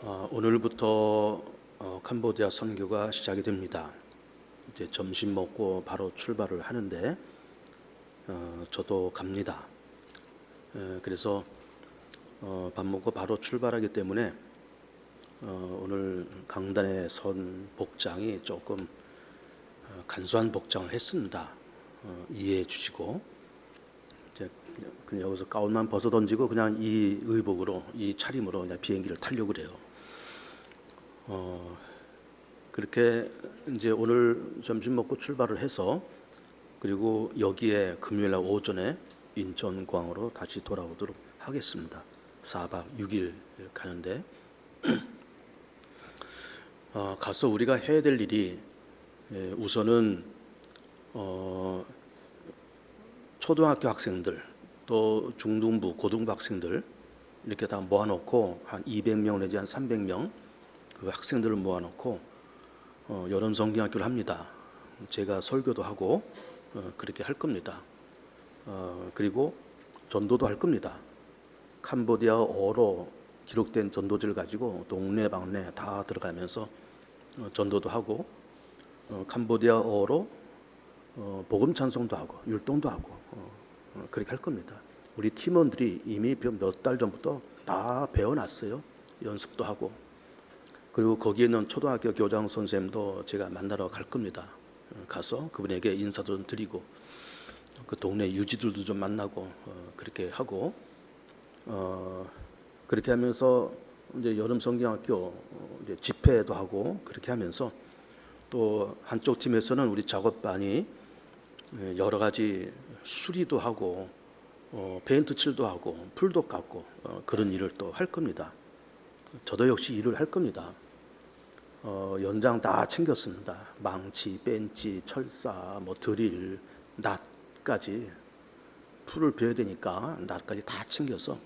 오늘부터 캄보디아 선교가 시작이 됩니다. 이제 점심 먹고 바로 출발을 하는데 저도 갑니다. 그래서 밥 먹고 바로 출발하기 때문에 오늘 강단에 선 복장이 조금 간소한 복장을 했습니다. 이해해 주시고 이제 그냥 여기서 가운만 벗어 던지고 그냥 이 의복으로 이 차림으로 그냥 비행기를 타려고 그래요. 그렇게 이제 오늘 점심 먹고 출발을 해서 그리고 여기에 금요일 날 오전에 인천공항으로 다시 돌아오도록 하겠습니다. 4박 6일 가는데 가서 우리가 해야 될 일이 우선은 초등학교 학생들 또 중등부 고등부 학생들 이렇게 다 모아놓고 한 200명 내지 한 300명 그 학생들을 모아놓고 여름 성경학교를 합니다. 제가 설교도 하고 그렇게 할 겁니다. 그리고 전도도 할 겁니다. 캄보디아어로 기록된 전도지를 가지고 동네방네 다 들어가면서 전도도 하고 캄보디아어로 복음 찬송도 하고 율동도 하고 그렇게 할 겁니다. 우리 팀원들이 이미 몇 달 전부터 다 배워놨어요. 연습도 하고. 그리고 거기에 있는 초등학교 교장 선생님도 제가 만나러 갈 겁니다. 가서 그분에게 인사도 좀 드리고 그 동네 유지들도 좀 만나고 그렇게 하고 그렇게 하면서 이제 여름 성경학교 이제 집회도 하고 그렇게 하면서 또 한쪽 팀에서는 우리 작업반이 여러 가지 수리도 하고 페인트 칠도 하고 풀도 깎고 그런 일을 또 할 겁니다. 저도 역시 일을 할 겁니다. 연장 다 챙겼습니다. 망치, 벤치, 철사, 뭐 드릴, 낫까지 풀을 베어야 되니까 낫까지 다 챙겨서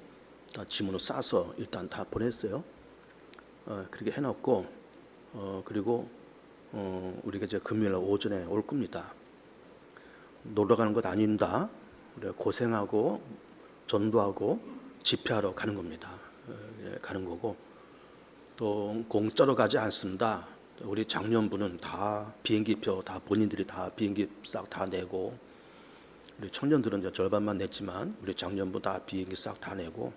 다 짐으로 싸서 일단 다 보냈어요. 그렇게 해놓고 그리고 우리가 이제 금요일 오전에 올 겁니다. 놀러 가는 것 아닙니다. 고생하고 전도하고 집회하러 가는 겁니다. 가는 거고 또 공짜로 가지 않습니다. 우리 장년부는 다 비행기표 다 본인들이 다 비행기 싹 다 내고 우리 청년들은 이제 절반만 냈지만 우리 장년부 다 비행기 싹 다 내고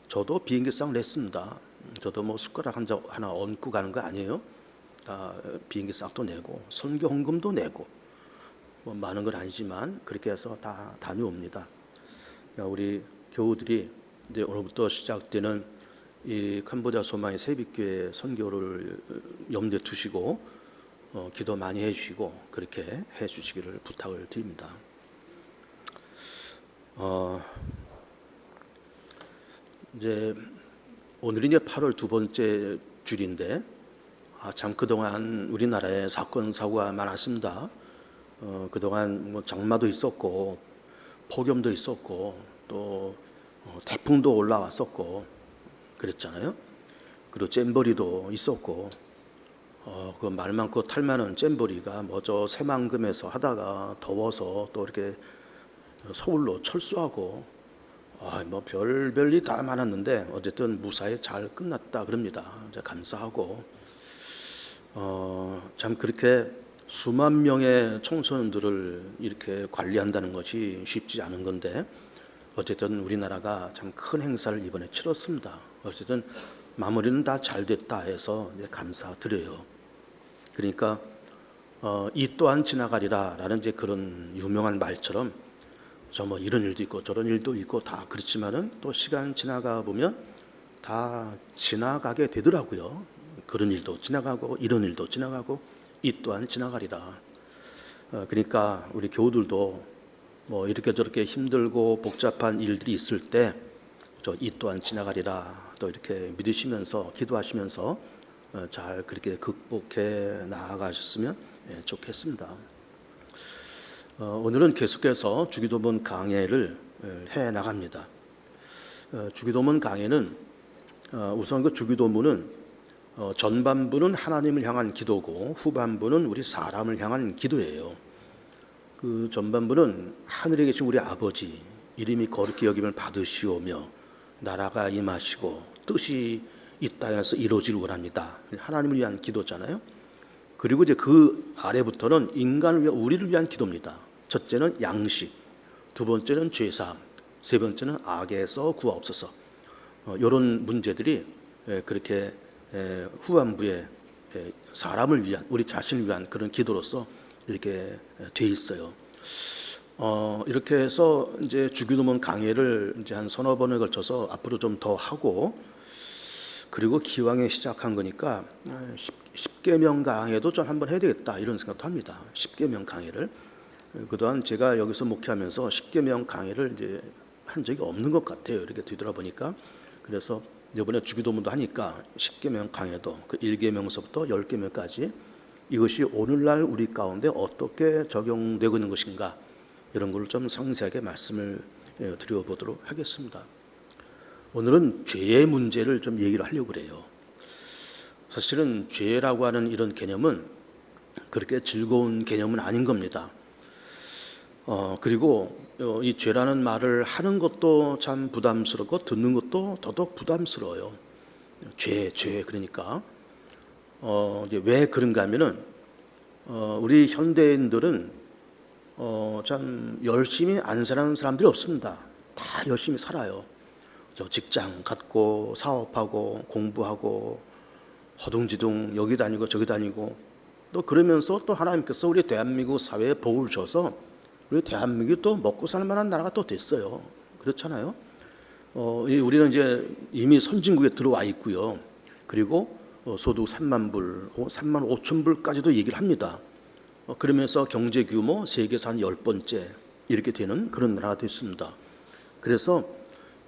저도 비행기 싹 냈습니다. 저도 뭐 숟가락 하나 얹고 가는 거 아니에요. 다 비행기 싹도 내고 선교 헌금도 내고 뭐 많은 건 아니지만 그렇게 해서 다 다녀옵니다. 우리 교우들이 이제 오늘부터 시작되는 이 캄보디아 소망의 새빛교회 선교를 염두에 두시고 기도 많이 해주시고 그렇게 해주시기를 부탁을 드립니다. 이제 오늘이 이제 8월 두 번째 주일인데 참 그동안 우리나라에 사건 사고가 많았습니다. 그동안 뭐 장마도 있었고 폭염도 있었고 또 태풍도 올라왔었고 그랬잖아요. 그리고 잼버리도 있었고 그 말 많고 탈 많은 잼버리가 뭐 저 새만금에서 하다가 더워서 또 이렇게 서울로 철수하고 뭐 별별이 다 많았는데 어쨌든 무사히 잘 끝났다 그럽니다. 이제 감사하고 참 그렇게 수만 명의 청소년들을 이렇게 관리한다는 것이 쉽지 않은 건데 어쨌든 우리나라가 참 큰 행사를 이번에 치렀습니다. 어쨌든 마무리는 다 잘 됐다 해서 이제 감사드려요. 그러니까 이 또한 지나가리라라는 이제 그런 유명한 말처럼 저 뭐 이런 일도 있고 저런 일도 있고 다 그렇지만은 또 시간 지나가 보면 다 지나가게 되더라고요. 그런 일도 지나가고 이런 일도 지나가고 이 또한 지나가리라. 그러니까 우리 교우들도 뭐 이렇게 저렇게 힘들고 복잡한 일들이 있을 때 저 이 또한 지나가리라 또 이렇게 믿으시면서 기도하시면서 잘 그렇게 극복해 나아가셨으면 좋겠습니다. 오늘은 계속해서 주기도문 강해를 해 나갑니다. 주기도문 강해는 우선 그 주기도문은 전반부는 하나님을 향한 기도고 후반부는 우리 사람을 향한 기도예요. 그 전반부는 하늘에 계신 우리 아버지 이름이 거룩히 여김을 받으시오며 나라가 임하시고 뜻이 이 땅에서 이루어지길 원합니다. 하나님을 위한 기도잖아요. 그리고 이제 그 아래부터는 인간을 위한, 우리를 위한 기도입니다. 첫째는 양식, 두 번째는 죄사함, 세 번째는 악에서 구하옵소서. 이런 문제들이 그렇게 후반부에 사람을 위한, 우리 자신을 위한 그런 기도로서 이렇게 돼 있어요. 이렇게 해서 이제 주기도문 강해를 이제 한 서너 번에 걸쳐서 앞으로 좀 더 하고, 그리고 기왕에 시작한 거니까 10계명 강해도 좀 한번 해야 되겠다 이런 생각도 합니다. 10계명 강해를. 그동안 제가 여기서 목회하면서 10계명 강해를 이제 한 적이 없는 것 같아요. 이렇게 뒤돌아보니까. 그래서 이번에 주기도문도 하니까 10계명 강해도 그 1계명서부터 10계명까지 이것이 오늘날 우리 가운데 어떻게 적용되고 있는 것인가, 이런 걸 좀 상세하게 말씀을 드려보도록 하겠습니다. 오늘은 죄의 문제를 좀 얘기를 하려고 그래요. 사실은 죄라고 하는 이런 개념은 그렇게 즐거운 개념은 아닌 겁니다. 그리고 이 죄라는 말을 하는 것도 참 부담스럽고 듣는 것도 더더욱 부담스러워요. 죄 그러니까 이제 왜 그런가 하면은 우리 현대인들은 참 열심히 안 사는 사람들이 없습니다. 다 열심히 살아요. 직장 갖고 사업하고 공부하고 허둥지둥 여기 다니고 저기 다니고, 또 그러면서 또 하나님께서 우리 대한민국 사회에 복을 줘서 우리 대한민국이 또 먹고 살 만한 나라가 또 됐어요. 그렇잖아요. 우리는 이제 이미 선진국에 들어와 있고요. 그리고 소득 3만 불, 3만 5천 불까지도 얘기를 합니다. 그러면서 경제 규모 세계에서 한 10번째 이렇게 되는 그런 나라가 됐습니다. 그래서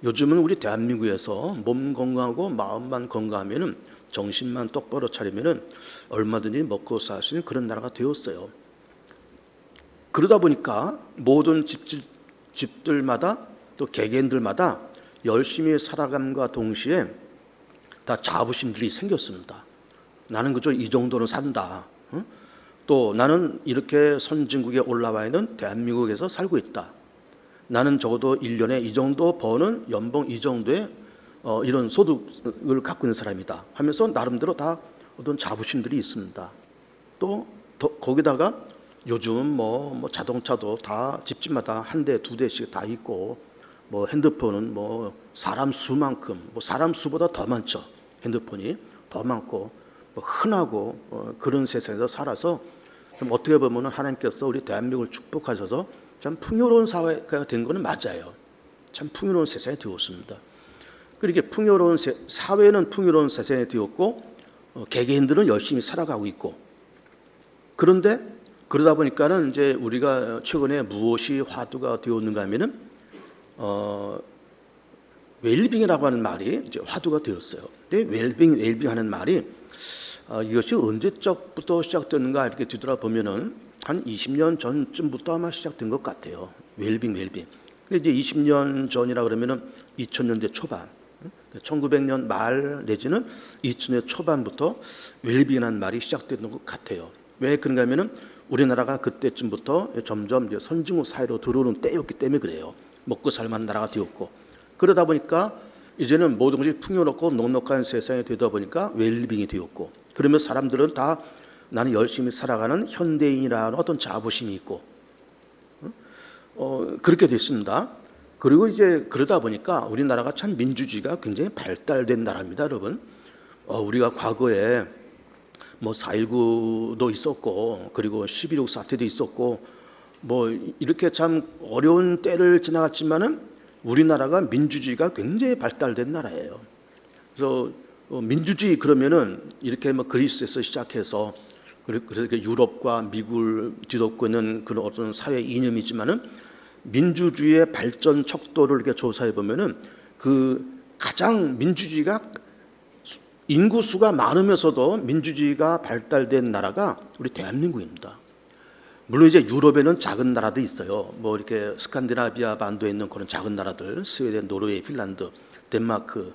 요즘은 우리 대한민국에서 몸 건강하고 마음만 건강하면은, 정신만 똑바로 차리면은 얼마든지 먹고 살 수 있는 그런 나라가 되었어요. 그러다 보니까 모든 집들마다 또 개개인들마다 열심히 살아감과 동시에 다 자부심들이 생겼습니다. 나는 그저 이 정도는 산다. 또 나는 이렇게 선진국에 올라와 있는 대한민국에서 살고 있다. 나는 적어도 1년에 이 정도 버는 연봉 이 정도의 이런 소득을 갖고 있는 사람이다 하면서 나름대로 다 어떤 자부심들이 있습니다. 또 거기다가 요즘은 뭐 자동차도 다 집집마다 한 대, 두 대씩 다 있고, 뭐 핸드폰은 뭐 사람 수만큼, 뭐 사람 수보다 더 많죠. 핸드폰이 더 많고 뭐 흔하고 그런 세상에서 살아서 좀 어떻게 보면 하나님께서 우리 대한민국을 축복하셔서 참 풍요로운 사회가 된 거는 맞아요. 참 풍요로운 세상이 되었습니다. 그렇게 풍요로운 사회는 풍요로운 세상이 되었고, 개개인들은 열심히 살아가고 있고, 그런데 그러다 보니까는 이제 우리가 최근에 무엇이 화두가 되었는가 하면은 웰빙이라고 하는 말이 이제 화두가 되었어요. 근데 웰빙 하는 말이 이것이 언제적부터 시작됐는가 이렇게 뒤돌아보면은 한 20년 전쯤부터 아마 시작된 것 같아요. 웰빙. 근데 이제 20년 전이라 그러면은 2000년대 초반, 1900년 말 내지는 2000년 초반부터 웰빙이라는 말이 시작된 것 같아요. 왜 그런가 하면은 우리나라가 그때쯤부터 점점 이제 선진국 사회로 들어오는 때였기 때문에 그래요. 먹고 살만한 나라가 되었고, 그러다 보니까 이제는 모든 것이 풍요롭고 넉넉한 세상이 되다 보니까 웰빙이 되었고, 그러면 사람들은 다 나는 열심히 살아가는 현대인이라는 어떤 자부심이 있고, 그렇게 됐습니다. 그리고 이제 그러다 보니까 우리나라가 참 민주주의가 굉장히 발달된 나라입니다, 여러분. 우리가 과거에 뭐 4.19도 있었고, 그리고 11.6 사태도 있었고, 뭐 이렇게 참 어려운 때를 지나갔지만은 우리나라가 민주주의가 굉장히 발달된 나라예요. 그래서 민주주의 그러면은 이렇게 뭐 그리스에서 시작해서 그래서 유럽과 미국을 뒤덮고 있는 그런 어떤 사회 이념이지만은 민주주의의 발전 척도를 이렇게 조사해 보면은 그 가장 민주주의가 인구수가 많으면서도 민주주의가 발달된 나라가 우리 대한민국입니다. 물론 이제 유럽에는 작은 나라도 있어요. 뭐 이렇게 스칸디나비아 반도에 있는 그런 작은 나라들, 스웨덴, 노르웨이, 핀란드, 덴마크,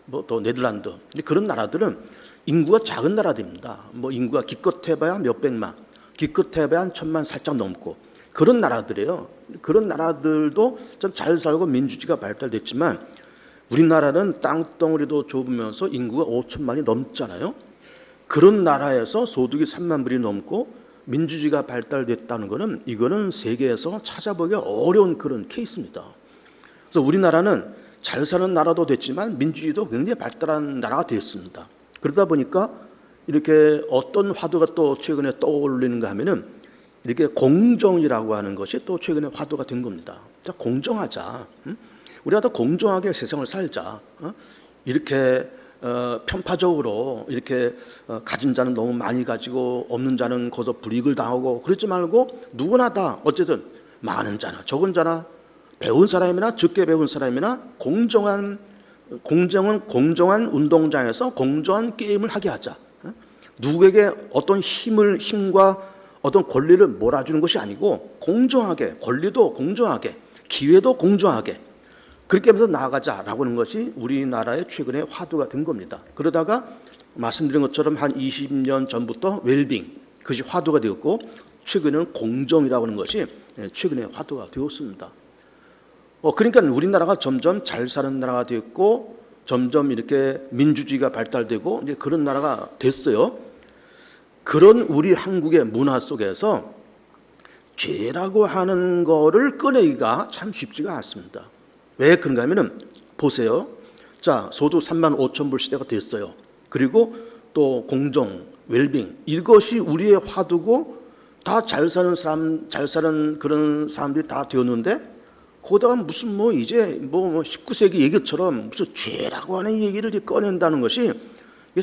뭐 또 네덜란드, 그런 나라들은 인구가 작은 나라들입니다. 뭐 인구가 기껏해봐야 몇백만, 기껏해봐야 한 1000만 살짝 넘고 그런 나라들이에요. 그런 나라들도 좀 잘 살고 민주주의가 발달됐지만 우리나라는 땅덩어리도 좁으면서 인구가 5천만이 넘잖아요. 그런 나라에서 소득이 3만 불이 넘고 민주주의가 발달됐다는 것은 이거는 세계에서 찾아보기 어려운 그런 케이스입니다. 그래서 우리나라는 잘 사는 나라도 됐지만 민주주의도 굉장히 발달한 나라가 되었습니다. 그러다 보니까 이렇게 어떤 화두가 또 최근에 떠올리는가 하면은 이렇게 공정이라고 하는 것이 또 최근에 화두가 된 겁니다. 자, 공정하자. 우리가 더 공정하게 세상을 살자. 이렇게 편파적으로 이렇게 가진 자는 너무 많이 가지고 없는 자는 거기서 불이익을 당하고 그러지 말고 누구나 다 어쨌든 많은 자나 적은 자나 배운 사람이나 적게 배운 사람이나 공정한 운동장에서 공정한 게임을 하게 하자. 누구에게 어떤 힘과 어떤 권리를 몰아주는 것이 아니고 공정하게, 권리도 공정하게, 기회도 공정하게 그렇게 하면서 나아가자라고 하는 것이 우리나라의 최근의 화두가 된 겁니다. 그러다가 말씀드린 것처럼 한 20년 전부터 웰빙 그것이 화두가 되었고 최근에는 공정이라고 하는 것이 최근의 화두가 되었습니다. 그러니까 우리나라가 점점 잘 사는 나라가 되었고 점점 이렇게 민주주의가 발달되고 이제 그런 나라가 됐어요. 그런 우리 한국의 문화 속에서 죄라고 하는 거를 꺼내기가 참 쉽지가 않습니다. 왜 그런가 하면은 보세요. 자, 소득 3만 5천 불 시대가 됐어요. 그리고 또 공정, 웰빙 이것이 우리의 화두고 다 잘 사는 사람, 잘 사는 그런 사람들이 다 되었는데 거기다가 무슨 이제 19세기 얘기처럼 무슨 죄라고 하는 얘기를 꺼낸다는 것이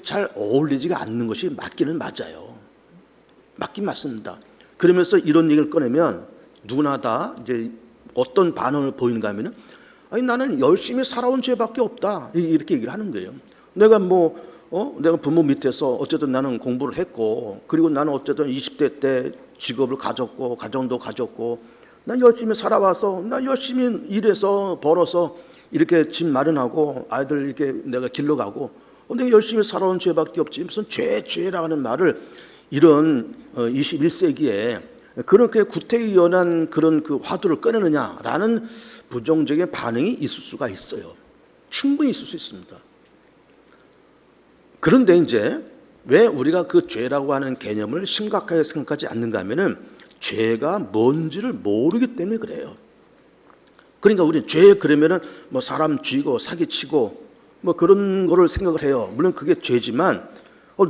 잘 어울리지가 않는 것이 맞기는 맞아요. 맞긴 맞습니다. 그러면서 이런 얘기를 꺼내면 누구나 다 이제 어떤 반응을 보이는가 하면은 아니 나는 열심히 살아온 죄밖에 없다 이렇게 얘기를 하는 거예요. 내가 내가 부모 밑에서 어쨌든 나는 공부를 했고 그리고 나는 어쨌든 20대 때 직업을 가졌고 가정도 가졌고 난 열심히 살아와서 나 열심히 일해서 벌어서 이렇게 집 마련하고 아이들 이렇게 내가 길러가고 내가 열심히 살아온 죄밖에 없지 무슨 죄라고 하는 말을 이런 21세기에 그렇게 구태의연한 그런 그 화두를 꺼내느냐라는 부정적인 반응이 있을 수가 있어요. 충분히 있을 수 있습니다. 그런데 이제 왜 우리가 그 죄라고 하는 개념을 심각하게 생각하지 않는가 하면은 죄가 뭔지를 모르기 때문에 그래요. 그러니까 우리 죄 그러면은 사람 쥐고 사기치고 그런 거를 생각을 해요. 물론 그게 죄지만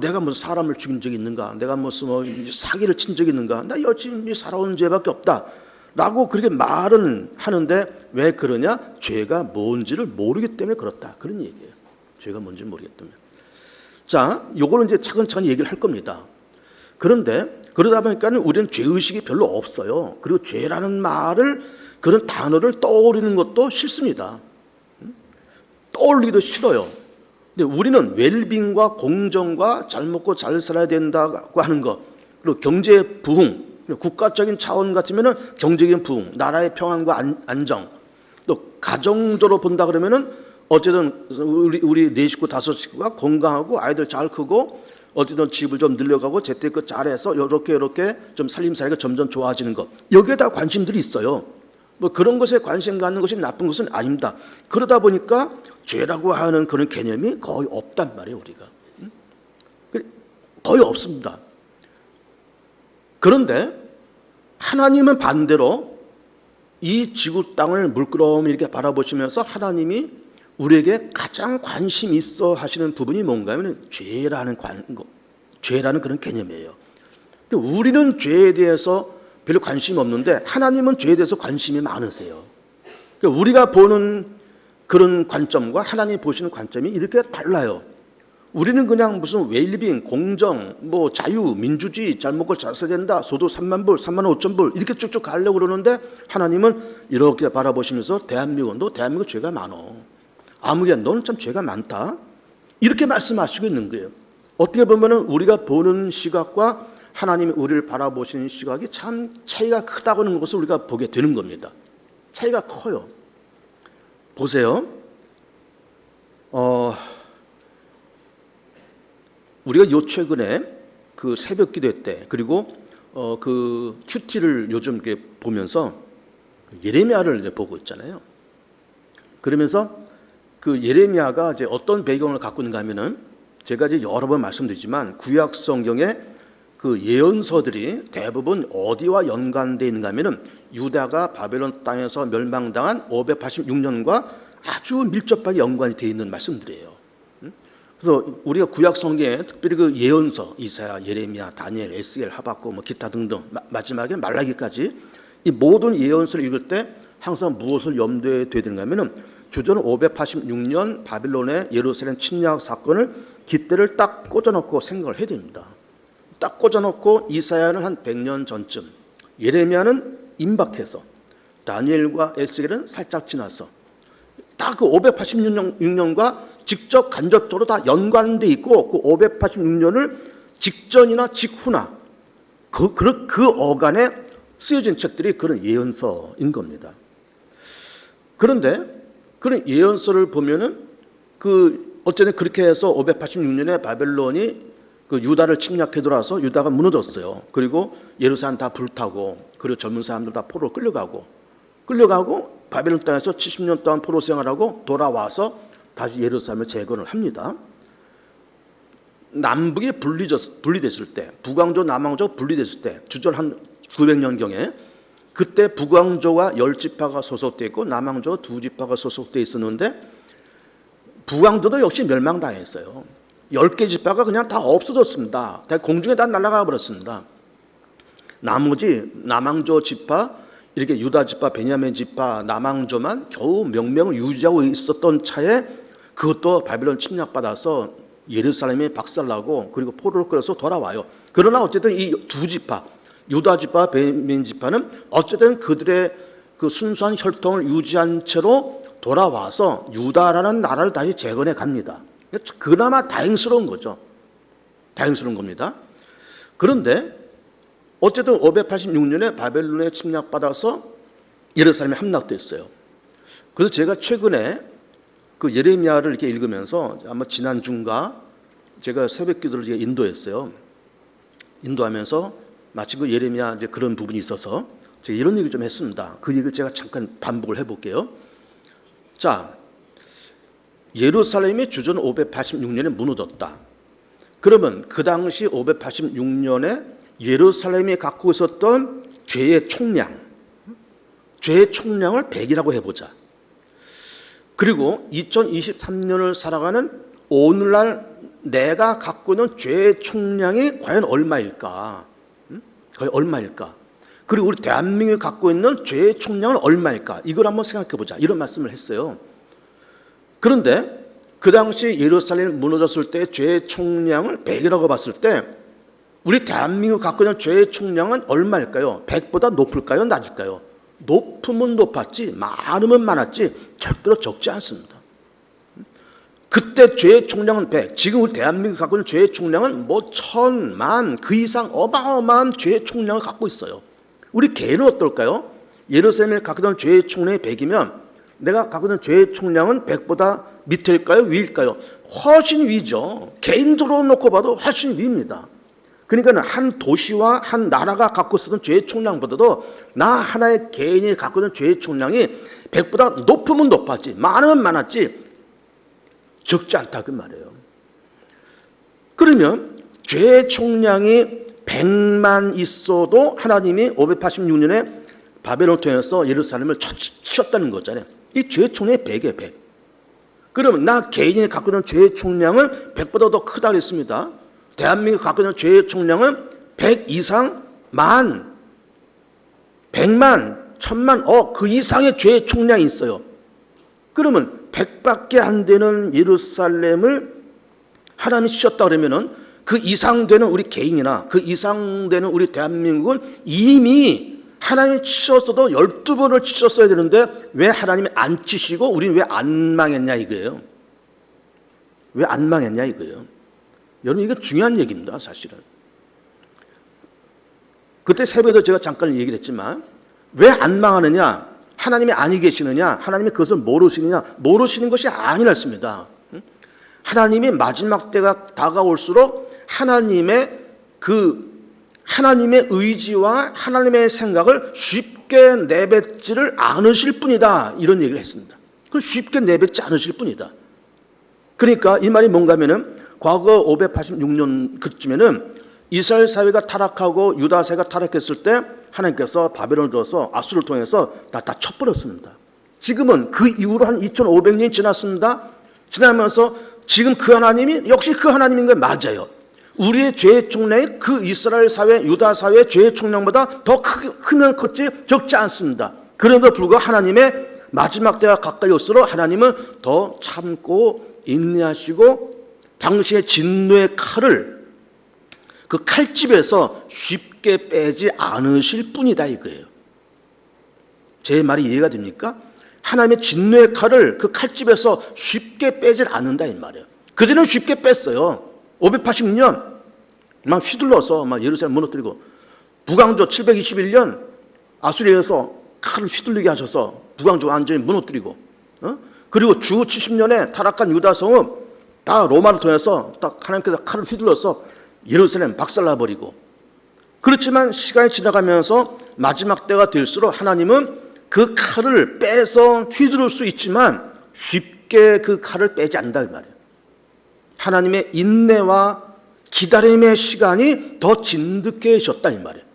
내가 사람을 죽인 적이 있는가? 내가 무슨 사기를 친 적이 있는가? 나 열심히 살아온 죄밖에 없다. 라고 그렇게 말은 하는데 왜 그러냐? 죄가 뭔지를 모르기 때문에 그렇다. 그런 얘기예요. 죄가 뭔지를 모르기 때문에. 자, 요거는 이제 차근차근 얘기를 할 겁니다. 그런데 그러다 보니까 우리는 죄의식이 별로 없어요. 그리고 죄라는 말을 그런 단어를 떠올리는 것도 싫습니다. 떠올리기도 싫어요. 근데 우리는 웰빙과 공정과 잘 먹고 잘 살아야 된다고 하는 것 그리고 경제 부흥 국가적인 차원 같으면은 경제적인 부흥, 나라의 평안과 안정, 또 가정적으로 본다 그러면은 어쨌든 우리 네 식구 다섯 식구가 건강하고 아이들 잘 크고 어쨌든 집을 좀 늘려가고 재테크 잘해서 이렇게 좀 살림살이가 점점 좋아지는 것 여기에다 관심들이 있어요. 그런 것에 관심 갖는 것이 나쁜 것은 아닙니다. 그러다 보니까 죄라고 하는 그런 개념이 거의 없단 말이에요, 우리가. 거의 없습니다. 그런데 하나님은 반대로 이 지구 땅을 물끄러미 이렇게 바라보시면서 하나님이 우리에게 가장 관심 있어 하시는 부분이 뭔가 하면 죄라는 그런 개념이에요. 우리는 죄에 대해서 별로 관심이 없는데 하나님은 죄에 대해서 관심이 많으세요. 우리가 보는 그런 관점과 하나님이 보시는 관점이 이렇게 달라요. 우리는 그냥 무슨 웰빙, 공정, 자유, 민주주의, 잘 먹고 잘 살아야 된다, 소득 3만 불, 3만 5천 불 이렇게 쭉쭉 가려고 그러는데 하나님은 이렇게 바라보시면서 너 대한민국 죄가 많어. 아무개 너는 참 죄가 많다. 이렇게 말씀하시고 있는 거예요. 어떻게 보면은 우리가 보는 시각과 하나님이 우리를 바라보시는 시각이 참 차이가 크다고 하는 것을 우리가 보게 되는 겁니다. 차이가 커요. 보세요. 우리가 요 최근에 그 새벽 기도 때 그리고 그 큐티를 요즘 이렇게 보면서 예레미야를 이제 보고 있잖아요. 그러면서 그 예레미야가 이제 어떤 배경을 갖고 있는가 하면은 제가 이제 여러 번 말씀드리지만 구약 성경에 그 예언서들이 대부분 어디와 연관되어 있는가 하면은 유다가 바벨론 땅에서 멸망당한 586년과 아주 밀접하게 연관이 되어 있는 말씀들이에요. 그래서 우리가 구약 성경에 특별히 그 예언서 이사야, 예레미야, 다니엘, 에스겔, 하박국 뭐 기타 등등 마지막에 말라기까지 이 모든 예언서를 읽을 때 항상 무엇을 염두에 둬야 되는가 하면은 주전 586년 바빌론의 예루살렘 침략 사건을 깃대를 딱 꽂아놓고 생각을 해야 됩니다. 딱 꽂아놓고 이사야는 한 100년 전쯤, 예레미야는 임박해서, 다니엘과 에스겔은 살짝 지나서 딱 그 586년과 직접 간접적으로 다 연관돼 있고 그 586년을 직전이나 직후나 그 어간에 쓰여진 책들이 그런 예언서인 겁니다. 그런데 그런 예언서를 보면은 어쨌든 그렇게 해서 586년에 바벨론이 그 유다를 침략해 들어와서 유다가 무너졌어요. 그리고 예루살렘 다 불타고 그리고 젊은 사람들 다 포로로 끌려가고 바벨론 땅에서 70년 동안 포로 생활하고 돌아와서 다시 예루살렘을 재건을 합니다. 남북이 분리됐을 때, 북왕조 남왕조 분리됐을 때 주전 한 900년경에 그때 북왕조가 10지파가 소속되어 있고 남왕조 2지파가 소속되어 있었는데 북왕조도 역시 멸망당했어요. 10개 지파가 그냥 다 없어졌습니다. 다 공중에 다 날아가 버렸습니다. 나머지 남왕조 지파, 이렇게 유다 지파, 베냐민 지파, 남왕조만 겨우 명명을 유지하고 있었던 차에 그것도 바벨론 침략받아서 예루살렘이 박살나고 그리고 포로로 끌어서 돌아와요. 그러나 어쨌든 이 두 지파, 유다 지파, 베냐민 지파는 어쨌든 그들의 그 순수한 혈통을 유지한 채로 돌아와서 유다라는 나라를 다시 재건해 갑니다. 그나마 다행스러운 거죠. 다행스러운 겁니다. 그런데 어쨌든 586년에 바벨론에 침략받아서 예루살렘에 함락됐어요. 그래서 제가 최근에 그 예레미야를 이렇게 읽으면서 아마 지난주인가 제가 새벽 기도를 인도했어요. 인도하면서 마치 그 예레미야 이제 그런 부분이 있어서 제가 이런 얘기 좀 했습니다. 그 얘기를 제가 잠깐 반복을 해볼게요. 자, 예루살렘이 주전 586년에 무너졌다. 그러면 그 당시 586년에 예루살렘이 갖고 있었던 죄의 총량을 100이라고 해보자. 그리고 2023년을 살아가는 오늘날 내가 갖고 있는 죄의 총량이 과연 얼마일까? 거의 얼마일까? 그리고 우리 대한민국이 갖고 있는 죄의 총량은 얼마일까? 이걸 한번 생각해 보자. 이런 말씀을 했어요. 그런데 그 당시 예루살렘이 무너졌을 때 죄의 총량을 100이라고 봤을 때 우리 대한민국이 갖고 있는 죄의 총량은 얼마일까요? 100보다 높을까요? 낮을까요? 높으면 높았지 많으면 많았지 절대로 적지 않습니다. 그때 죄의 총량은 100, 지금 우리 대한민국이 갖고 있는 죄의 총량은 뭐 1000, 만, 그 이상 어마어마한 죄의 총량을 갖고 있어요. 우리 개인은 어떨까요? 예루살렘에 갖고 있는 죄의 총량이 100이면 내가 갖고 있는 죄의 총량은 100보다 밑일까요? 위일까요? 훨씬 위죠. 개인적으로 놓고 봐도 훨씬 위입니다. 그러니까 한 도시와 한 나라가 갖고 있었던 죄의 총량보다도 나 하나의 개인이 갖고 있는 죄의 총량이 100보다 높으면 높았지 많으면 많았지 적지 않다 그 말이에요. 그러면 죄의 총량이 100만 있어도 하나님이 586년에 바벨론을 통해서 예루살렘을 치셨다는 거잖아요. 이 죄의 총량이 100이에요. 100. 그러면 나 개인이 갖고 있는 죄의 총량은 100보다 더 크다 그랬습니다. 대한민국이 갖고 있는 죄의 총량은 100 이상, 만, 100만, 1000만, 그 이상의 죄의 총량이 있어요. 그러면 100밖에 안 되는 예루살렘을 하나님이 치셨다 그러면은 그 이상 되는 우리 개인이나 그 이상 되는 우리 대한민국은 이미 하나님이 치셨어도 12번을 치셨어야 되는데 왜 하나님이 안 치시고 우리는 왜 안 망했냐 이거예요. 왜 안 망했냐 이거예요. 여러분 이게 중요한 얘기입니다. 사실은 그때 새벽에도 제가 잠깐 얘기를 했지만 왜 안 망하느냐, 하나님이 아니 계시느냐, 하나님이 그것을 모르시느냐, 모르시는 것이 아니랐습니다. 하나님이 마지막 때가 다가올수록 하나님의 의지와 하나님의 생각을 쉽게 내뱉지를 않으실 뿐이다 이런 얘기를 했습니다. 그걸 쉽게 내뱉지 않으실 뿐이다. 그러니까 이 말이 뭔가 하면은 과거 586년 그쯤에는 이스라엘 사회가 타락하고 유다 사회가 타락했을 때 하나님께서 바벨론을 들어서 아수를 통해서 다 쳐버렸습니다. 지금은 그 이후로 한 2500년이 지났습니다. 지나면서 지금 그 하나님이 역시 그 하나님인 게 맞아요. 우리의 죄의 총량이 그 이스라엘 사회, 유다 사회의 죄의 총량보다 더 크면 컸지 적지 않습니다. 그럼에도 불구하고 하나님의 마지막 때가 가까이 올수록 하나님은 더 참고 인내하시고 당신의 진노의 칼을 그 칼집에서 쉽게 빼지 않으실 뿐이다 이거예요. 제 말이 이해가 됩니까? 하나님의 진노의 칼을 그 칼집에서 쉽게 빼질 않는다 이 말이에요. 그전에는 쉽게 뺐어요. 580년 막 휘둘러서 막 예루살렘 무너뜨리고, 북왕조 721년 아수리에서 칼을 휘둘리게 하셔서 북왕조 완전히 무너뜨리고, 그리고 주 70년에 타락한 유다성은 다 로마를 통해서 딱 하나님께서 칼을 휘둘러서 예루살렘 박살나버리고. 그렇지만 시간이 지나가면서 마지막 때가 될수록 하나님은 그 칼을 빼서 휘두를 수 있지만 쉽게 그 칼을 빼지 않는다 이 말이에요. 하나님의 인내와 기다림의 시간이 더 진득해졌다 이 말이에요.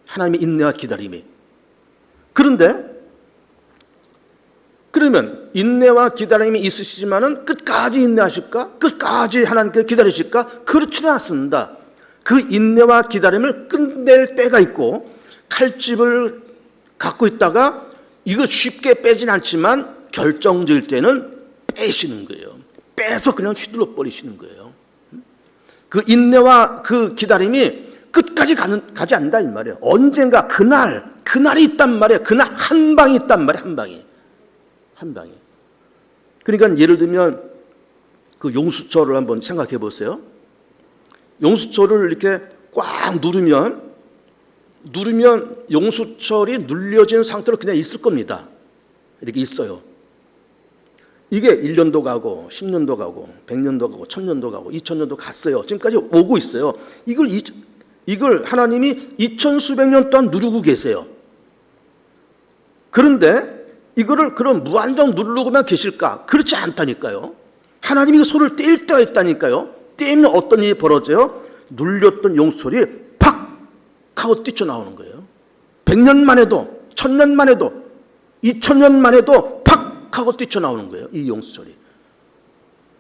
하나님의 인내와 기다림이. 그런데 그러면 인내와 기다림이 있으시지만은 끝까지 인내하실까? 끝까지 하나님께 기다리실까? 그렇지는 않습니다. 그 인내와 기다림을 끝낼 때가 있고, 칼집을 갖고 있다가 이거 쉽게 빼진 않지만 결정적일 때는 빼시는 거예요. 빼서 그냥 휘둘러 버리시는 거예요. 그 인내와 그 기다림이 끝까지 가지 않는다 이 말이에요. 언젠가 그날이 있단 말이에요. 그날 한 방이 있단 말이에요. 한 방이. 그러니까 예를 들면 그 용수철을 한번 생각해 보세요. 용수철을 이렇게 꽉 누르면 용수철이 눌려진 상태로 그냥 있을 겁니다. 이렇게 있어요. 이게 1년도 가고 10년도 가고 100년도 가고 1000년도 가고 2000년도 갔어요. 지금까지 오고 있어요. 이걸 하나님이 2000수백 년 동안 누르고 계세요. 그런데 이거를 그럼 무한정 누르고만 계실까? 그렇지 않다니까요. 하나님이 그 소리를 떼일 때가 있다니까요. 떼면 어떤 일이 벌어져요? 눌렸던 용수철이 팍 하고 뛰쳐나오는 거예요. 100년만 해도 1000년만 해도 2000년만 해도 팍 하고 뛰쳐나오는 거예요. 이 용수철이.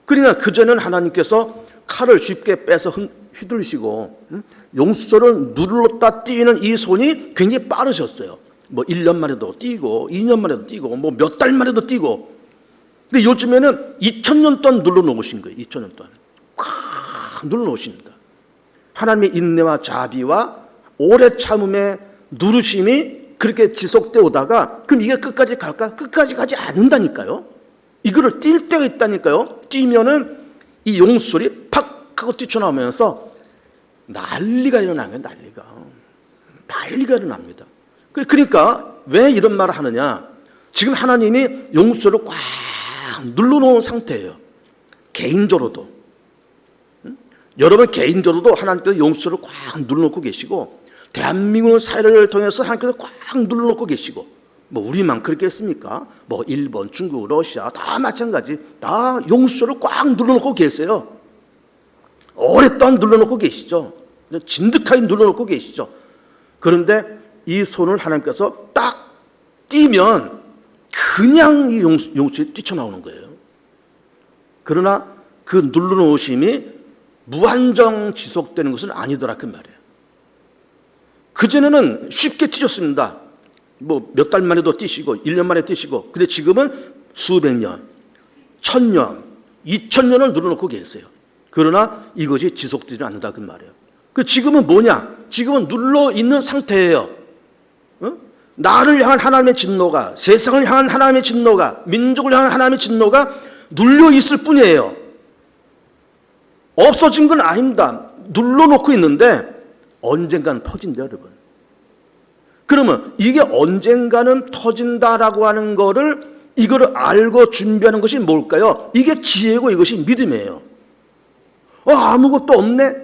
그러니까 그전에는 하나님께서 칼을 쉽게 빼서 휘둘리시고 용수철을 눌렀다 뛰는 이 손이 굉장히 빠르셨어요. 뭐 1년만 해도 뛰고 2년만 해도 뛰고 뭐 몇 달만 해도 뛰고. 근데 요즘에는 2000년 동안 눌러놓으신 거예요. 2000년 동안 콱 눌러놓으십니다. 하나님의 인내와 자비와 오래 참음의 누르심이 그렇게 지속되어 오다가 그럼 이게 끝까지 갈까? 끝까지 가지 않는다니까요. 이거를 뛸 때가 있다니까요. 뛰면은 이 용수철이 팍 하고 뛰쳐나오면서 난리가 일어나면 난리가 일어납니다. 그러니까 왜 이런 말을 하느냐? 지금 하나님이 용수철을 꽉 눌러놓은 상태예요. 개인적으로도. 여러분 개인적으로도 하나님께서 용수철을 꽉 눌러놓고 계시고, 대한민국 사회를 통해서 하나님께서 꽉 눌러놓고 계시고, 뭐 우리만 그렇게 했습니까? 뭐 일본, 중국, 러시아 다 마찬가지. 다 용수철을 꽉 눌러놓고 계세요. 오랫동안 눌러놓고 계시죠. 진득하게 눌러놓고 계시죠. 그런데 이 손을 하나님께서 딱 띄면 그냥 이 용수철이 뛰쳐나오는 거예요. 그러나 그 눌러놓으심이 무한정 지속되는 것은 아니더라 그 말이에요. 그전에는 쉽게 뛰셨습니다. 뭐 몇 달 만에도 뛰시고 1년 만에 뛰시고. 근데 지금은 수백 년, 1000년, 2000년을 눌러놓고 계세요. 그러나 이것이 지속되지 않는다 그 말이에요. 그 지금은 뭐냐? 지금은 눌러 있는 상태예요. 나를 향한 하나님의 진노가, 세상을 향한 하나님의 진노가, 민족을 향한 하나님의 진노가 눌려 있을 뿐이에요. 없어진 건 아닙니다. 눌러놓고 있는데 언젠가는 터진대요, 여러분. 그러면 이게 언젠가는 터진다라고 하는 이거를 알고 준비하는 것이 뭘까요? 이게 지혜고 이것이 믿음이에요. 아무것도 없네?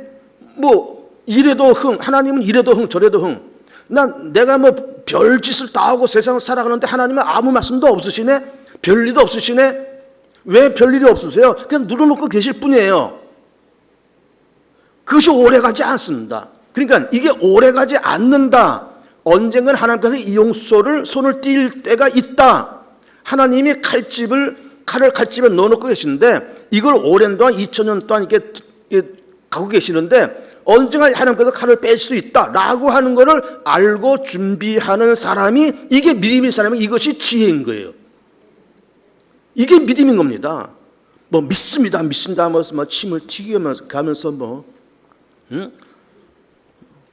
뭐 이래도 하나님은 이래도 저래도 내가 뭐 별짓을 다 하고 세상을 살아가는데 하나님은 아무 말씀도 없으시네? 별일도 없으시네? 왜 별일이 없으세요? 그냥 눌러놓고 계실 뿐이에요. 그것이 오래가지 않습니다. 그러니까 이게 오래가지 않는다. 언젠간 하나님께서 이 용서를 손을 띌 때가 있다. 하나님이 칼을 칼집에 넣어놓고 계시는데 이걸 오랜 동안 2000년 동안 이렇게 가고 계시는데 언젠가 하나님께서 칼을 뺄 수 있다라고 하는 것을 알고 준비하는 사람이, 이게 믿음의 사람이, 이것이 지혜인 거예요. 이게 믿음인 겁니다. 뭐 믿습니다 하면서 뭐 침을 튀겨가면서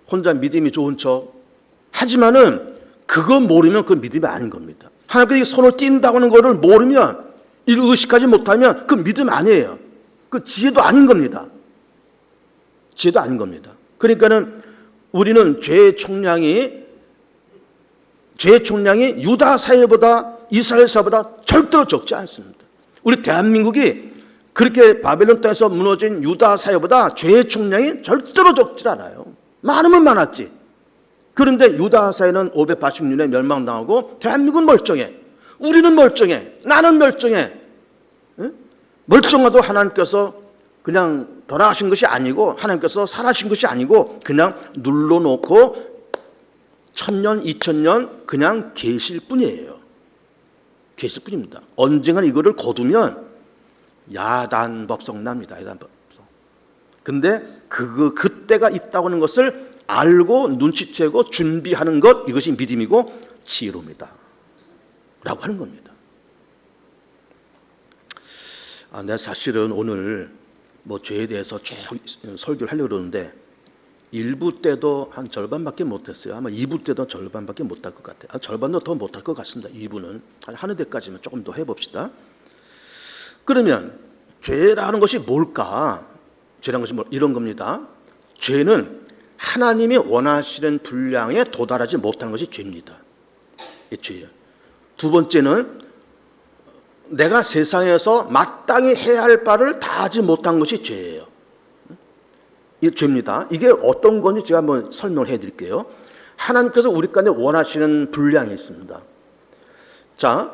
혼자 믿음이 좋은 척 하지만은 그거 모르면 그 믿음이 아닌 겁니다. 하나님께서 손을 띈다고 하는 것을 모르면, 이를 의식하지 못하면 그 믿음 아니에요. 그 지혜도 아닌 겁니다. 지혜도 아닌 겁니다. 그러니까는 우리는 죄의 총량이 유다 사회보다, 이스라엘 사회보다 절대로 적지 않습니다. 우리 대한민국이 그렇게 바벨론 땅에서 무너진 유다 사회보다 죄의 총량이 절대로 적지 않아요. 많으면 많았지. 그런데 유다 사회는 586년에 멸망당하고 대한민국은 멀쩡해. 우리는 멀쩡해. 나는 멀쩡해. 멀쩡하도 하나님께서 그냥 돌아가신 것이 아니고, 하나님께서 살아신 것이 아니고 그냥 눌러놓고 1000년, 2000년 그냥 계실 뿐이에요. 계실 뿐입니다. 언젠가 이거를 거두면 야단법석 납니다. 야단법석. 근데 그때가 있다고 하는 것을 알고 눈치채고 준비하는 것, 이것이 믿음이고 지혜로움이다 라고 하는 겁니다. 내가 사실은 오늘 뭐 죄에 대해서 쭉 설교를 하려고 그러는데 1부 때도 한 절반밖에 못했어요. 아마 2부 때도 절반밖에 못할 것 같아요. 절반도 더 못할 것 같습니다. 2부는 하는 데까지만 조금 더 해봅시다. 그러면 죄라는 것이 뭘까? 죄라는 것이 이런 겁니다. 죄는 하나님이 원하시는 분량에 도달하지 못하는 것이 죄입니다. 이 죄예요. 두 번째는 내가 세상에서 마땅히 해야 할 바를 다 하지 못한 것이 죄예요. 이 죄입니다. 이게 어떤 건지 제가 한번 설명을 해드릴게요. 하나님께서 우리 가운데 원하시는 분량이 있습니다. 자,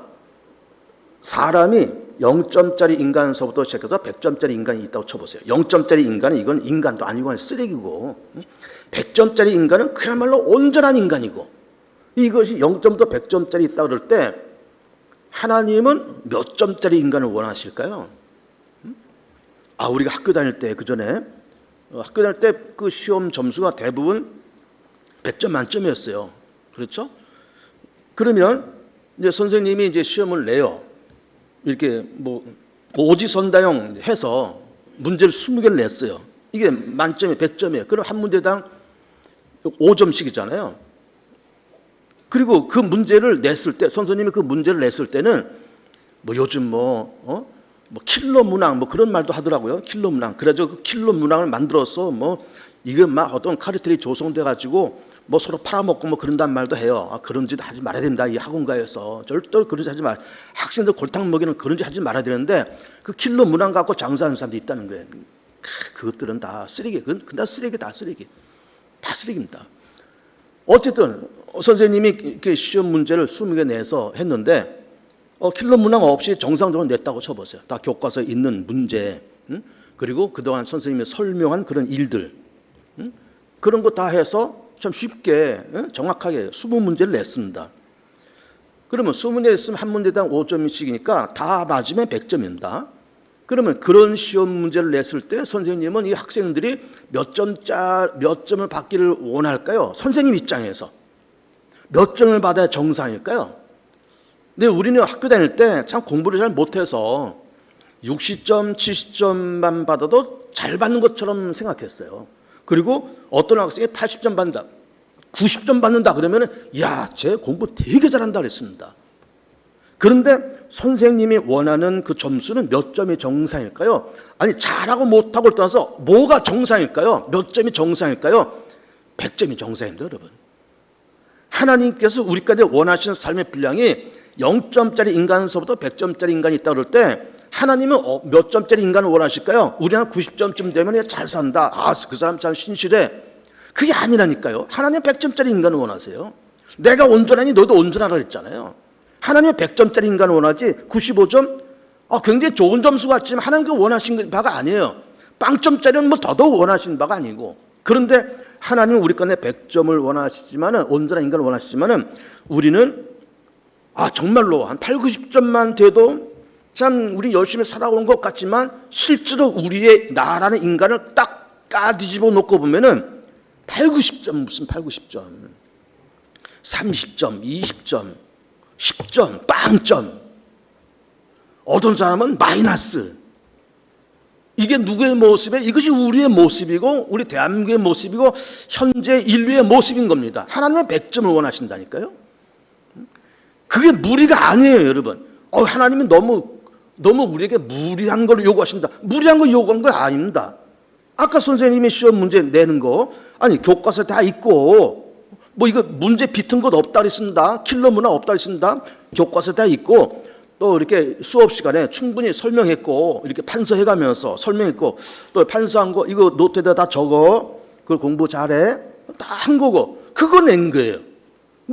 사람이 0점짜리 인간서부터 시작해서 100점짜리 인간이 있다고 쳐보세요. 0점짜리 인간은 이건 인간도 아니고 쓰레기고, 100점짜리 인간은 그야말로 온전한 인간이고, 이것이 0점부터 100점짜리 있다고 그럴 때 하나님은 몇 점짜리 인간을 원하실까요? 우리가 학교 다닐 때, 그 전에 학교 다닐 때 그 시험 점수가 대부분 100점 만점이었어요. 그렇죠? 그러면 이제 선생님이 이제 시험을 내요. 이렇게 뭐 오지선다형 해서 문제를 20개를 냈어요. 이게 만점이 100점이에요. 그럼 한 문제당 5점씩이잖아요. 그리고 그 문제를 냈을 때, 선생님이 그 문제를 냈을 때는 뭐 요즘 뭐 킬러 문항 뭐 그런 말도 하더라고요. 킬러 문항. 그래서 그 킬러 문항을 만들어서 뭐 이게 막 어떤 카르텔이 조성돼 가지고 뭐 서로 팔아먹고 뭐 그런단 말도 해요. 그런 짓 하지 말아야 된다. 이 학원가에서 절대로 그런 짓 하지 말. 학생들 골탕 먹이는 그런 짓 하지 말아야 되는데 그 킬러 문항 갖고 장사하는 사람도 있다는 거예요. 그것들은 다 쓰레기. 그건 다 쓰레기, 다 쓰레기. 다 쓰레기입니다. 어쨌든 선생님이 이렇게 시험 문제를 20개 내서 했는데 킬러 문항 없이 정상적으로 냈다고 쳐보세요. 다 교과서에 있는 문제, 그리고 그동안 선생님이 설명한 그런 일들, 그런 거 다 해서 참 쉽게 정확하게 20문제를 냈습니다. 그러면 20문제 냈으면 한 문제당 5점씩이니까 다 맞으면 100점입니다. 그러면 그런 시험 문제를 냈을 때 선생님은 이 학생들이 몇 점을 받기를 원할까요? 선생님 입장에서 몇 점을 받아야 정상일까요? 근데 우리는 학교 다닐 때 참 공부를 잘 못해서 60점, 70점만 받아도 잘 받는 것처럼 생각했어요. 그리고 어떤 학생이 80점 받는다, 90점 받는다 그러면 야, 쟤 공부 되게 잘한다 그랬습니다. 그런데 선생님이 원하는 그 점수는 몇 점이 정상일까요? 아니, 잘하고 못하고를 떠나서 뭐가 정상일까요? 몇 점이 정상일까요? 100점이 정상입니다, 여러분. 하나님께서 우리까지 원하시는 삶의 분량이 0점짜리 인간서부터 100점짜리 인간이 있다고 그럴 때 하나님은 몇 점짜리 인간을 원하실까요? 우리는 90점쯤 되면 잘 산다. 그 사람 참 신실해. 그게 아니라니까요. 하나님은 100점짜리 인간을 원하세요. 내가 온전하니 너도 온전하라 그랬잖아요. 하나님은 100점짜리 인간을 원하지 95점? 굉장히 좋은 점수 같지만 하나님께서 원하신 바가 아니에요. 빵점짜리는 뭐 더더욱 원하시는 바가 아니고. 그런데 하나님은 우리 간에 100점을 원하시지만은, 온전한 인간을 원하시지만은, 우리는 정말로 한 8, 90점만 돼도 참 우리 열심히 살아오는 것 같지만 실제로 우리의 나라는 인간을 딱 까뒤집어 놓고 보면은 8, 90점, 무슨 8, 90점, 30점, 20점, 10점, 빵점. 어떤 사람은 마이너스. 이게 누구의 모습이에요? 이것이 우리의 모습이고 우리 대한민국의 모습이고 현재 인류의 모습인 겁니다. 하나님은 100점을 원하신다니까요. 그게 무리가 아니에요, 여러분. 하나님은 너무 우리에게 무리한 걸 요구하신다. 무리한 걸 요구한 거 아닙니다. 아까 선생님이 시험 문제 내는 거, 교과서 다 있고, 이거 문제 비튼 것 없다 그랬습니다. 킬러 문화 없다 그랬습니다. 교과서 다 있고, 또 이렇게 수업 시간에 충분히 설명했고, 이렇게 판서해가면서 설명했고, 또 판서한 거, 이거 노트에다 다 적어. 그걸 공부 잘해. 다 한 거고, 그거 낸 거예요.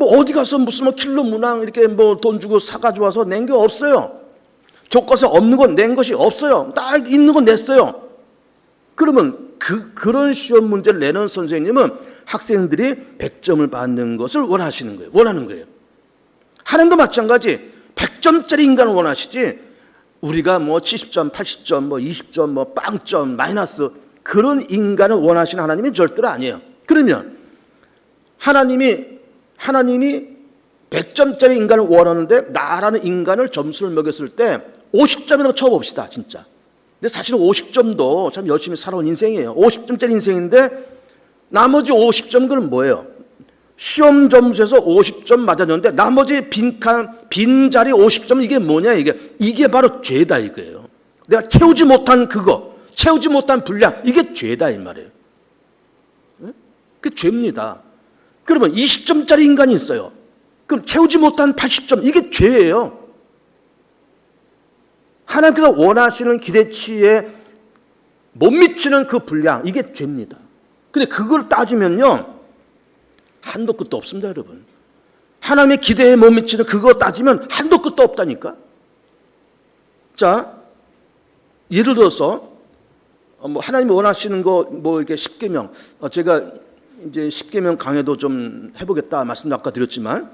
어디 가서 무슨 킬러 문항 이렇게 돈 주고 사가지고 와서 낸 게 없어요. 교과서 없는 건 낸 것이 없어요. 딱 있는 건 냈어요. 그러면 그런 시험 문제를 내는 선생님은 학생들이 100점을 받는 것을 원하시는 거예요. 원하는 거예요. 하나님도 마찬가지 100점짜리 인간을 원하시지, 우리가 70점, 80점, 20점, 빵점, 마이너스, 그런 인간을 원하시는 하나님이 절대로 아니에요. 그러면 하나님이 100점짜리 인간을 원하는데 나라는 인간을 점수를 매겼을 때 50점이라고 쳐봅시다, 진짜. 근데 사실은 50점도 참 열심히 살아온 인생이에요. 50점짜리 인생인데 나머지 50점들은 뭐예요? 시험 점수에서 50점 맞았는데 나머지 빈자리 50점, 이게 뭐냐, 이게 바로 죄다 이거예요. 내가 채우지 못한 그거, 채우지 못한 분량, 이게 죄다 이 말이에요. 그게 죄입니다. 그러면 20점짜리 인간이 있어요. 그럼 채우지 못한 80점, 이게 죄예요. 하나님께서 원하시는 기대치에 못 미치는 그 분량, 이게 죄입니다. 근데 그걸 따지면요, 한도 끝도 없습니다, 여러분. 하나님의 기대에 못 미치는 그거 따지면 한도 끝도 없다니까. 자, 예를 들어서 하나님이 원하시는 거 이렇게 10계명, 제가 이제 10계명 강해도 좀 해보겠다 말씀도 아까 드렸지만,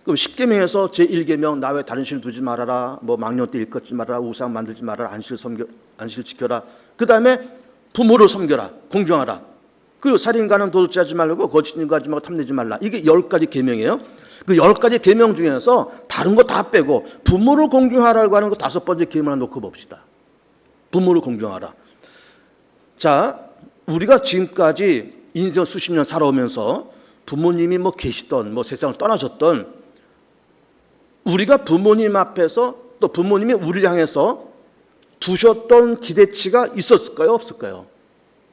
그럼 10계명에서 제1계명, 나 외 다른 신을 두지 말아라, 망령 때 일컫지 말아라, 우상 만들지 말아라, 안식을 지켜라. 그 다음에 부모를 섬겨라, 공경하라. 그리고 살인가는 도둑질하지 말고 거짓 증거하지 말고 탐내지 말라. 이게 10가지 계명이에요. 그 10가지 계명 중에서 다른 거 다 빼고 부모를 공경하라고 하는 거 5번째 계명 하나 놓고 봅시다. 부모를 공경하라. 자, 우리가 지금까지 인생 수십 년 살아오면서 부모님이 계시던 세상을 떠나셨던, 우리가 부모님 앞에서 또 부모님이 우리를 향해서 두셨던 기대치가 있었을까요, 없을까요?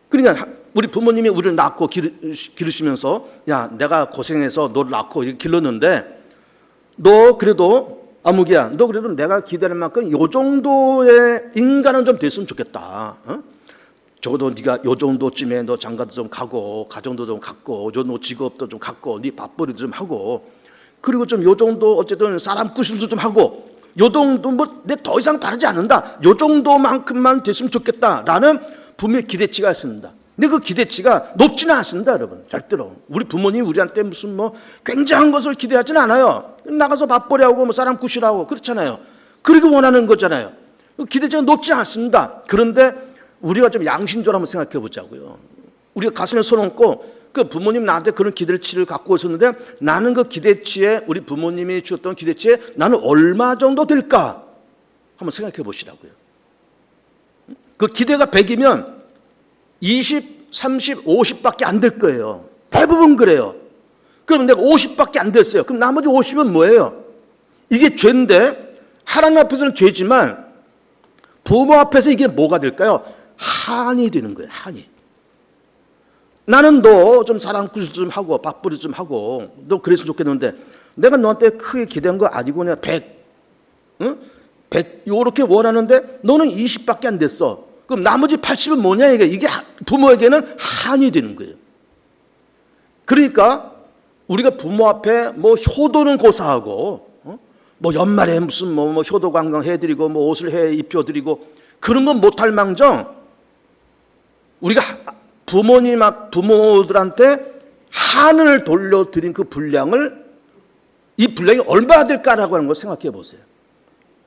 그러니까 우리 부모님이 우리를 낳고 기르시면서, 야, 내가 고생해서 너를 낳고 길렀는데 너 그래도 아무개야, 너 그래도 내가 기대하는 만큼 요 정도의 인간은 좀 됐으면 좋겠다. 적어도 네가 요 정도쯤에 너 장가도 좀 가고 가정도 좀 갖고 너 직업도 좀 갖고 네 밥벌이도 좀 하고, 그리고 좀 요 정도 어쨌든 사람 구실도 좀 하고, 요 정도 내 더 이상 다르지 않는다, 요 정도만큼만 됐으면 좋겠다라는 분명히 기대치가 있습니다. 근데 그 기대치가 높지는 않습니다, 여러분. 절대로. 우리 부모님이 우리한테 무슨 굉장한 것을 기대하지는 않아요. 나가서 밥벌이하고 사람 구실하고 그렇잖아요. 그리고 원하는 거잖아요. 기대치가 높지 않습니다. 그런데 우리가 좀 양심적으로 한번 생각해 보자고요. 우리가 가슴에 손 얹고 그 부모님 나한테 그런 기대치를 갖고 있었는데 나는 그 기대치에, 우리 부모님이 주었던 기대치에 나는 얼마 정도 될까? 한번 생각해 보시라고요. 그 기대가 100이면 20, 30, 50밖에 안 될 거예요. 대부분 그래요. 그럼 내가 50밖에 안 됐어요. 그럼 나머지 50은 뭐예요? 이게 죄인데, 하나님 앞에서는 죄지만 부모 앞에서 이게 뭐가 될까요? 한이 되는 거예요. 한이. 나는 너 좀 사랑 구실 좀 하고 밥벌이 좀 하고 너 그랬으면 좋겠는데 내가 너한테 크게 기대한 거 아니고 내가 100, 100 요렇게 원하는데 너는 20밖에 안 됐어. 그럼 나머지 80은 뭐냐, 이게 부모에게는 한이 되는 거예요. 그러니까 우리가 부모 앞에 효도는 고사하고 뭐 연말에 무슨 뭐 효도 관광 해드리고 뭐 옷을 해 입혀드리고 그런 건 못할 망정 우리가 부모들한테 한을 돌려드린 그 이 분량이 얼마나 될까라고 하는 걸 생각해 보세요.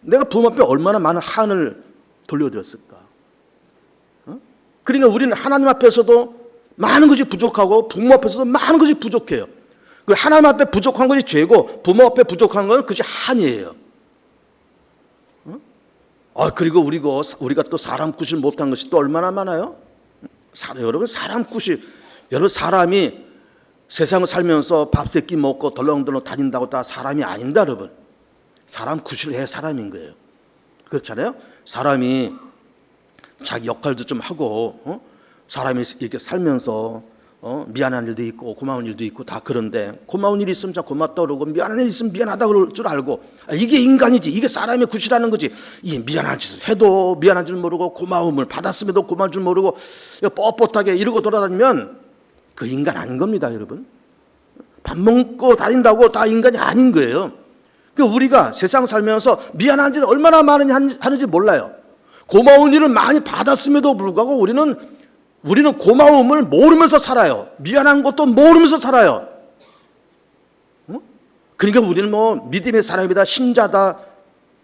내가 부모 앞에 얼마나 많은 한을 돌려드렸을까. 그러니까 우리는 하나님 앞에서도 많은 것이 부족하고 부모 앞에서도 많은 것이 부족해요. 하나님 앞에 부족한 것이 죄고 부모 앞에 부족한 건 그것이 한이에요. 그리고 우리가 또 사람 굿을 못한 것이 또 얼마나 많아요? 여러분 사람이 세상을 살면서 밥 세 끼 먹고 덜렁덜렁 다닌다고 다 사람이 아닙니다, 여러분. 사람 굿을 해야 사람인 거예요. 그렇잖아요? 사람이 자기 역할도 좀 하고 사람이 이렇게 살면서 미안한 일도 있고 고마운 일도 있고 다 그런데 고마운 일이 있으면 고맙다 그러고 미안한 일이 있으면 미안하다 그럴 줄 알고 이게 인간이지 이게 사람의 굿이라는 거지. 이 미안한 짓을 해도 미안한 줄 모르고 고마움을 받았음에도 고마운 줄 모르고 뻣뻣하게 이러고 돌아다니면 그 인간 아닌 겁니다, 여러분. 밥 먹고 다닌다고 다 인간이 아닌 거예요. 우리가 세상 살면서 미안한 짓을 얼마나 많이 하는지 몰라요. 고마운 일을 많이 받았음에도 불구하고 우리는 고마움을 모르면서 살아요. 미안한 것도 모르면서 살아요. 그러니까 우리는 뭐 믿음의 사람이다, 신자다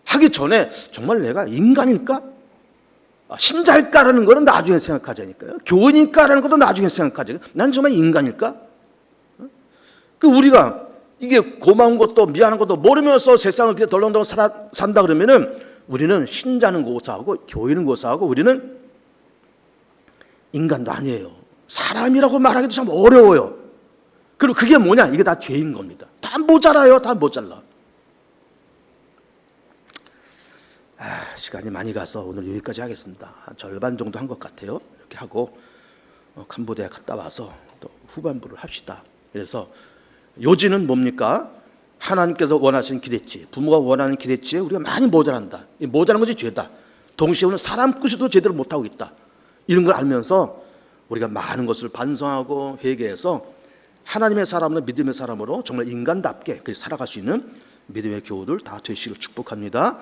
하기 전에 정말 내가 인간일까? 신자일까라는 거는 나중에 생각하자니까요. 교인일까라는 것도 나중에 생각하자니까요. 난 정말 인간일까? 우리가 이게 고마운 것도 미안한 것도 모르면서 세상을 그렇게 덜렁덜렁 산다 그러면은 우리는 신자는 고사하고 교인은 고사하고 우리는 인간도 아니에요. 사람이라고 말하기도 참 어려워요. 그리고 그게 뭐냐? 이게 다 죄인 겁니다. 다 모자라요. 다 모자라. 시간이 많이 가서 오늘 여기까지 하겠습니다. 절반 정도 한 것 같아요. 이렇게 하고 캄보디아 갔다 와서 또 후반부를 합시다. 그래서 요지는 뭡니까? 하나님께서 원하시는 기대치, 부모가 원하는 기대치에 우리가 많이 모자란다. 모자란 것이 죄다. 동시에 오늘 사람 끝이도 제대로 못하고 있다. 이런 걸 알면서 우리가 많은 것을 반성하고 회개해서 하나님의 사람으로 믿음의 사람으로 정말 인간답게 살아갈 수 있는 믿음의 교우들 다 되시길 축복합니다.